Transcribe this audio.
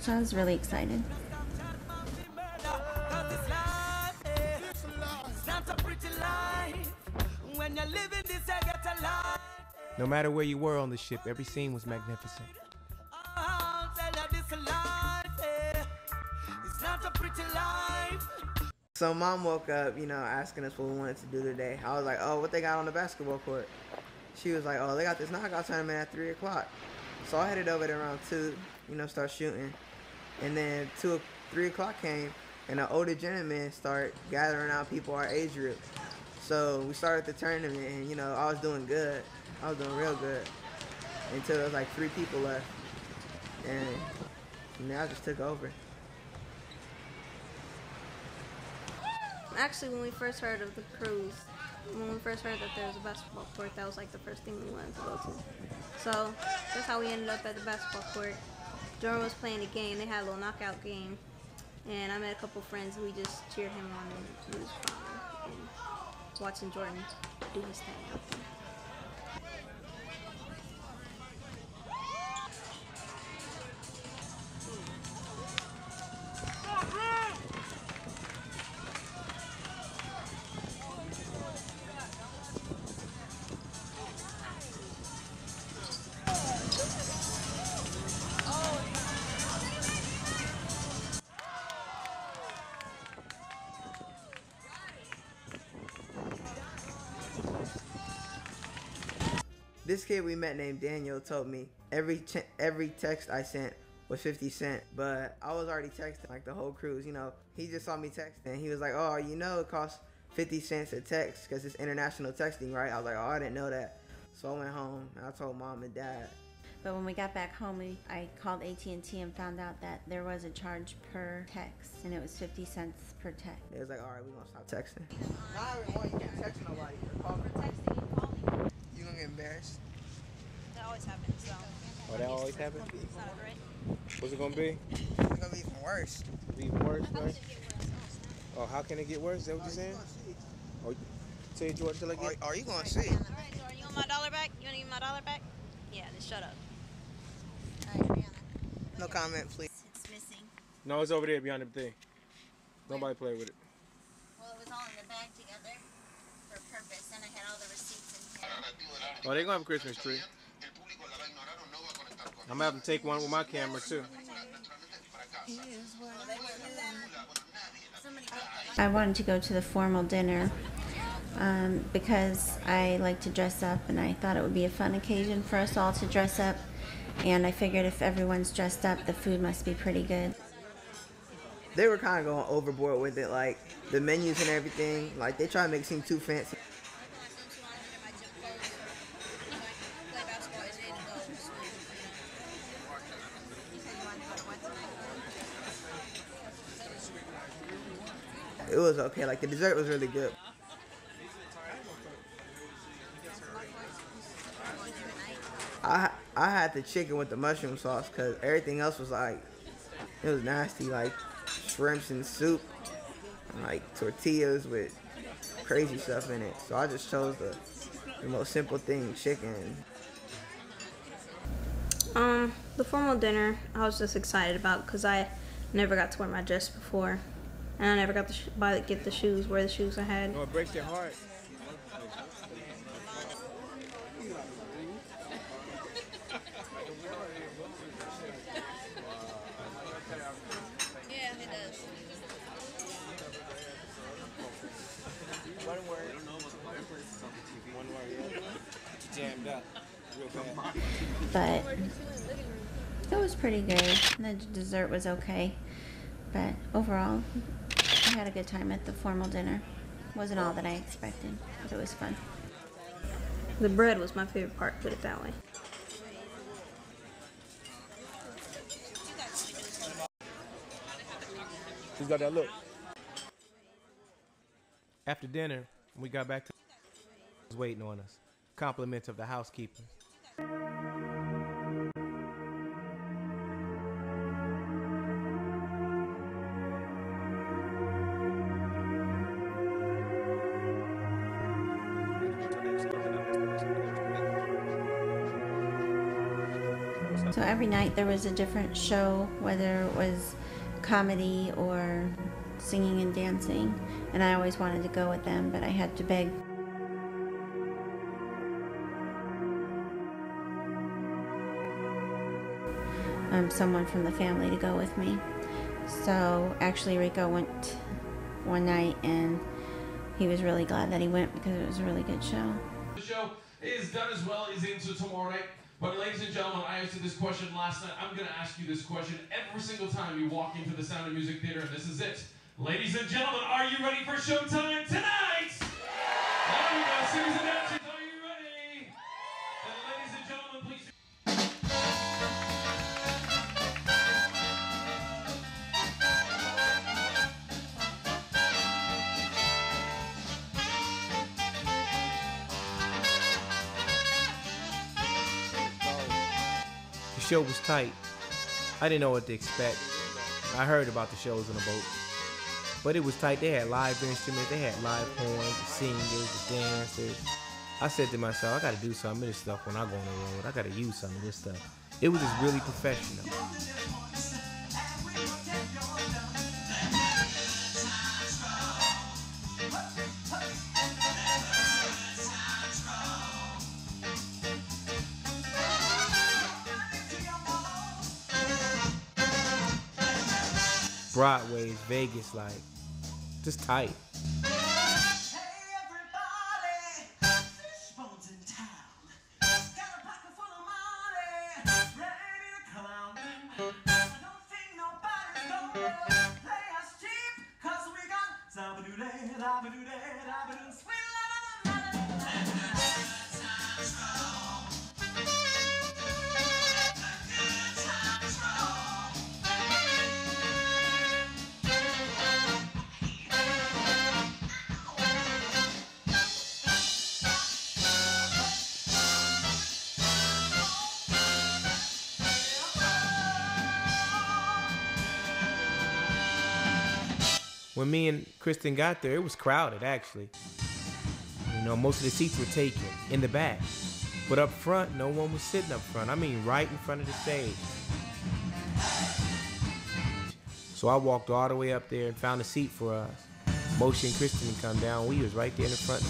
So I was really excited. No matter where you were on the ship, every scene was magnificent. So mom woke up, asking us what we wanted to do today. I was like, oh, what they got on the basketball court? She was like, oh, they got this knockout tournament at 3 o'clock. So I headed over there around 2, start shooting. And then 3 o'clock came, and the older gentlemen start gathering out people our age group. So we started the tournament, and, I was doing good. I was doing real good until there was like 3 people left. And I just took over. Actually, when we first heard of the cruise, when we first heard that there was a basketball court, that was like the first thing we wanted to go to. So that's how we ended up at the basketball court. Jordan was playing a game. They had a little knockout game, and I met a couple friends. We just cheered him on, and it was fun. And watching Jordan do his thing out there. This kid we met named Daniel told me every text I sent was 50 cents, but I was already texting like the whole cruise. He just saw me texting. He was like, oh, it costs 50 cents a text because it's international texting, right? I was like, oh, I didn't know that. So I went home and I told mom and dad. But when we got back home, I called AT&T and found out that there was a charge per text, and it was 50 cents per text. It was like, all right, we're going to stop texting. You can't text nobody or call me. Texting and calling. You going to get embarrassed? That always happens, so. Oh, that always happens? It's not right. What's it gonna be? It's going to be even worse. Even worse, right? Oh, how can it get worse? Is that what you're saying? Oh, say it, George, till I get... Are you going to see? All right, so are you want my $1 back? You want to give me my $1 back? Yeah, just shut up. All right, Brianna. No comment, please. It's missing. No, it's over there behind the thing. Nobody play with it. Well, it was all in the bag together for a purpose, and I had all the receipts in here. Oh, they're gonna have a Christmas tree. I'm gonna have them take one with my camera too. I wanted to go to the formal dinner because I like to dress up, and I thought it would be a fun occasion for us all to dress up. And I figured if everyone's dressed up, the food must be pretty good. They were kind of going overboard with it, like the menus and everything. Like they try to make it seem too fancy. It was okay. Like the dessert was really good. I had the chicken with the mushroom sauce because everything else was like, it was nasty, like shrimps and soup, and like tortillas with crazy stuff in it. So I just chose the most simple thing, chicken. The formal dinner I was just excited about because I never got to wear my dress before, and I never got to wear the shoes I had. No, it breaks your heart. Yeah, it does. One word. One word, yeah. Jammed up. Real bad. But it was pretty good. The dessert was okay. But overall, I had a good time at the formal dinner. Wasn't all that I expected, but it was fun. The bread was my favorite part, put it that way. Who's got that look? After dinner, we got back to was waiting on us. Compliments of the housekeeper. So every night there was a different show, whether it was comedy or singing and dancing, and I always wanted to go with them, but I had to beg someone from the family to go with me. So actually Rico went one night, and he was really glad that he went because it was a really good show. The show is done as well as into tomorrow night. But ladies and gentlemen, I asked you this question last night. I'm going to ask you this question every single time you walk into the Sound of Music Theater, and this is it. Ladies and gentlemen, are you ready for showtime tonight? There we go, singers and dancers, are you ready? And ladies and gentlemen, please. The show was tight. I didn't know what to expect. I heard about the shows on the boat. But it was tight. They had live instruments, they had live horns, the singers, the dancers. I said to myself, I gotta do some of this stuff when I go on the road. I gotta use some of this stuff. It was just really professional. Broadway, Vegas, like, just tight. When me and Kristen got there, it was crowded, actually. You know, most of the seats were taken in the back. But up front, no one was sitting up front. I mean, right in front of the stage. So I walked all the way up there and found a seat for us. Moshe and Kristen come down. We was right there in the front